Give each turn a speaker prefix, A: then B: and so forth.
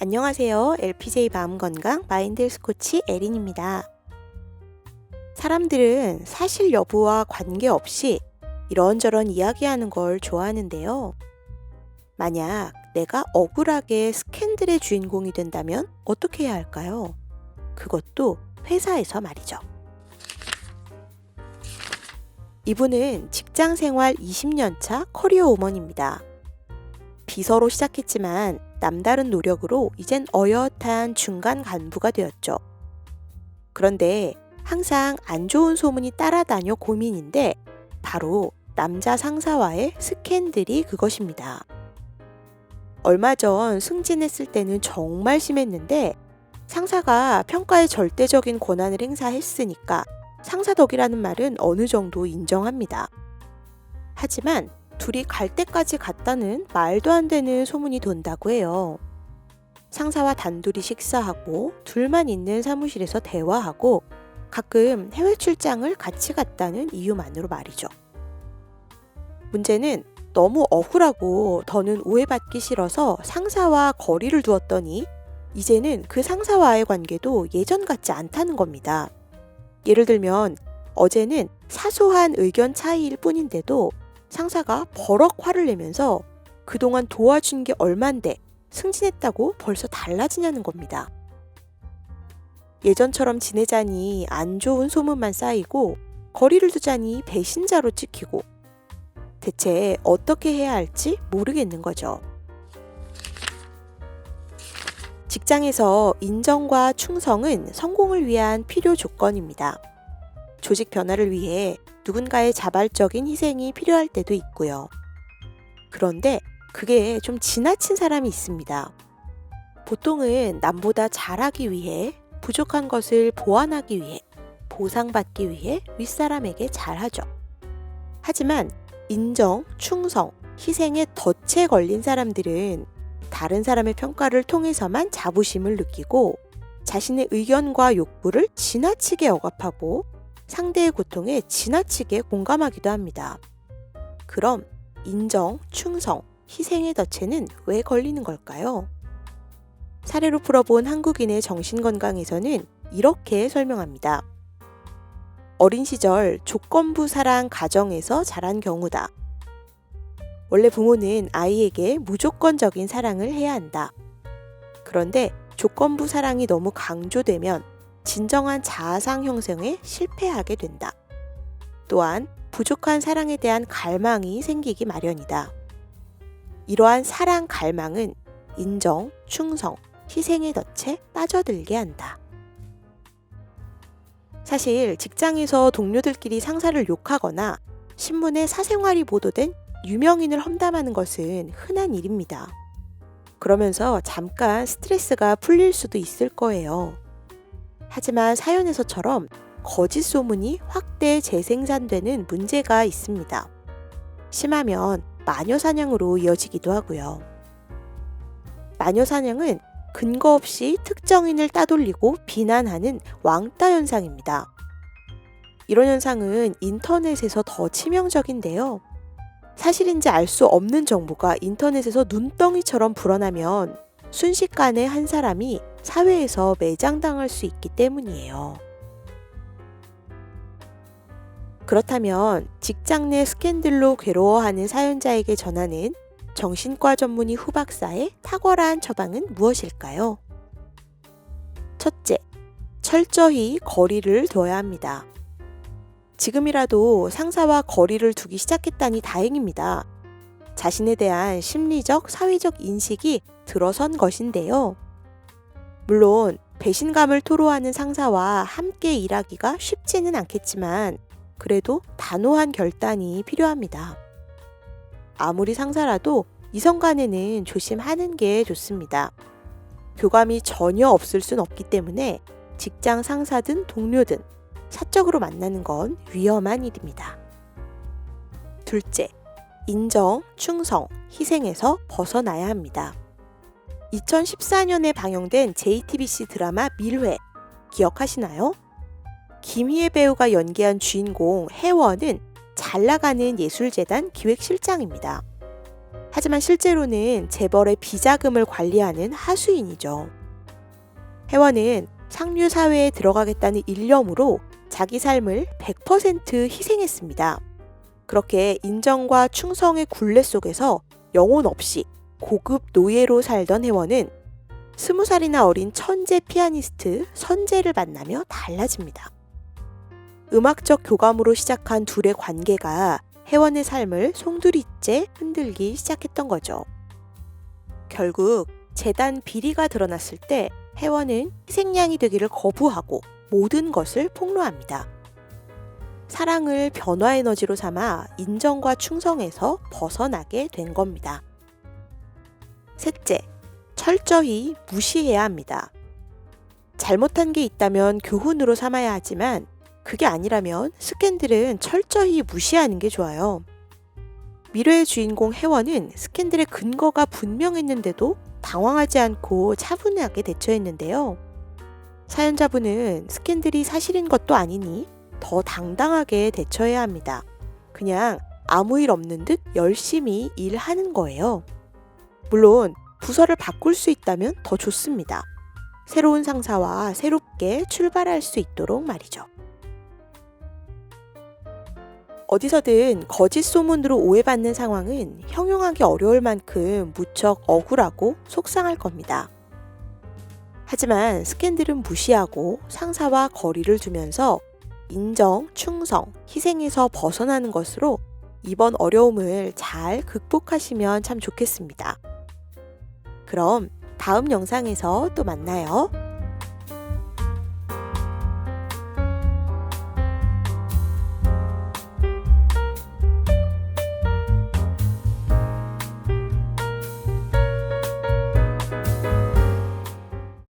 A: 안녕하세요. LPJ 마음건강 마인드 헬스 코치 에린입니다. 사람들은 사실 여부와 관계없이 이런저런 이야기하는 걸 좋아하는데요. 만약 내가 억울하게 스캔들의 주인공이 된다면 어떻게 해야 할까요? 그것도 회사에서 말이죠. 이분은 직장생활 20년 차 커리어 우먼입니다. 비서로 시작했지만 남다른 노력으로 이젠 어엿한 중간 간부가 되었죠. 그런데 항상 안 좋은 소문이 따라다녀 고민인데 바로 남자 상사와의 스캔들이 그것입니다. 얼마 전 승진했을 때는 정말 심했는데 상사가 평가에 절대적인 권한을 행사했으니까 상사 덕이라는 말은 어느 정도 인정합니다. 하지만 둘이 갈 때까지 갔다는 말도 안 되는 소문이 돈다고 해요. 상사와 단둘이 식사하고 둘만 있는 사무실에서 대화하고 가끔 해외 출장을 같이 갔다는 이유만으로 말이죠. 문제는 너무 억울하고 더는 오해받기 싫어서 상사와 거리를 두었더니 이제는 그 상사와의 관계도 예전 같지 않다는 겁니다. 예를 들면 어제는 사소한 의견 차이일 뿐인데도 상사가 버럭 화를 내면서 그동안 도와준 게 얼만데 승진했다고 벌써 달라지냐는 겁니다. 예전처럼 지내자니 안 좋은 소문만 쌓이고 거리를 두자니 배신자로 찍히고 대체 어떻게 해야 할지 모르겠는 거죠. 직장에서 인정과 충성은 성공을 위한 필요 조건입니다. 조직 변화를 위해 누군가의 자발적인 희생이 필요할 때도 있고요. 그런데 그게 좀 지나친 사람이 있습니다. 보통은 남보다 잘하기 위해, 부족한 것을 보완하기 위해, 보상받기 위해 윗사람에게 잘하죠. 하지만 인정, 충성, 희생에 덫에 걸린 사람들은 다른 사람의 평가를 통해서만 자부심을 느끼고 자신의 의견과 욕구를 지나치게 억압하고 상대의 고통에 지나치게 공감하기도 합니다. 그럼 인정, 충성, 희생의 덫에는 왜 걸리는 걸까요? 사례로 풀어본 한국인의 정신건강에서는 이렇게 설명합니다. 어린 시절 조건부 사랑 가정에서 자란 경우다. 원래 부모는 아이에게 무조건적인 사랑을 해야 한다. 그런데 조건부 사랑이 너무 강조되면 진정한 자아상 형성에 실패하게 된다. 또한 부족한 사랑에 대한 갈망이 생기기 마련이다. 이러한 사랑 갈망은 인정, 충성, 희생의 덫에 빠져들게 한다. 사실 직장에서 동료들끼리 상사를 욕하거나 신문에 사생활이 보도된 유명인을 험담하는 것은 흔한 일입니다. 그러면서 잠깐 스트레스가 풀릴 수도 있을 거예요. 하지만 사연에서처럼 거짓 소문이 확대 재생산되는 문제가 있습니다. 심하면 마녀 사냥으로 이어지기도 하고요. 마녀 사냥은 근거 없이 특정인을 따돌리고 비난하는 왕따 현상입니다. 이런 현상은 인터넷에서 더 치명적인데요. 사실인지 알 수 없는 정보가 인터넷에서 눈덩이처럼 불어나면 순식간에 한 사람이 사회에서 매장당할 수 있기 때문이에요. 그렇다면 직장 내 스캔들로 괴로워하는 사연자에게 전하는 정신과 전문의 후박사의 탁월한 처방은 무엇일까요? 첫째, 철저히 거리를 둬야 합니다. 지금이라도 상사와 거리를 두기 시작했다니 다행입니다. 자신에 대한 심리적, 사회적 인식이 들어선 것인데요. 물론 배신감을 토로하는 상사와 함께 일하기가 쉽지는 않겠지만 그래도 단호한 결단이 필요합니다. 아무리 상사라도 이성 간에는 조심하는 게 좋습니다. 교감이 전혀 없을 순 없기 때문에 직장 상사든 동료든 사적으로 만나는 건 위험한 일입니다. 둘째, 인정, 충성, 희생에서 벗어나야 합니다. 2014년에 방영된 JTBC 드라마 밀회 기억하시나요? 김희애 배우가 연기한 주인공 혜원은 잘 나가는 예술재단 기획실장입니다. 하지만 실제로는 재벌의 비자금을 관리하는 하수인이죠. 혜원은 상류 사회에 들어가겠다는 일념으로 자기 삶을 100% 희생했습니다. 그렇게 인정과 충성의 굴레 속에서 영혼 없이 고급 노예로 살던 혜원은 20살이나 어린 천재 피아니스트 선재를 만나며 달라집니다. 음악적 교감으로 시작한 둘의 관계가 혜원의 삶을 송두리째 흔들기 시작했던 거죠. 결국 재단 비리가 드러났을 때 혜원은 희생양이 되기를 거부하고 모든 것을 폭로합니다. 사랑을 변화 에너지로 삼아 인정과 충성에서 벗어나게 된 겁니다. 셋째, 철저히 무시해야 합니다. 잘못한 게 있다면 교훈으로 삼아야 하지만 그게 아니라면 스캔들은 철저히 무시하는 게 좋아요. 미래의 주인공 혜원은 스캔들의 근거가 분명했는데도 당황하지 않고 차분하게 대처했는데요. 사연자분은 스캔들이 사실인 것도 아니니 더 당당하게 대처해야 합니다. 그냥 아무 일 없는 듯 열심히 일하는 거예요. 물론 부서를 바꿀 수 있다면 더 좋습니다. 새로운 상사와 새롭게 출발할 수 있도록 말이죠. 어디서든 거짓 소문으로 오해받는 상황은 형용하기 어려울 만큼 무척 억울하고 속상할 겁니다. 하지만 스캔들은 무시하고 상사와 거리를 두면서 인정, 충성, 희생에서 벗어나는 것으로 이번 어려움을 잘 극복하시면 참 좋겠습니다. 그럼 다음 영상에서 또 만나요.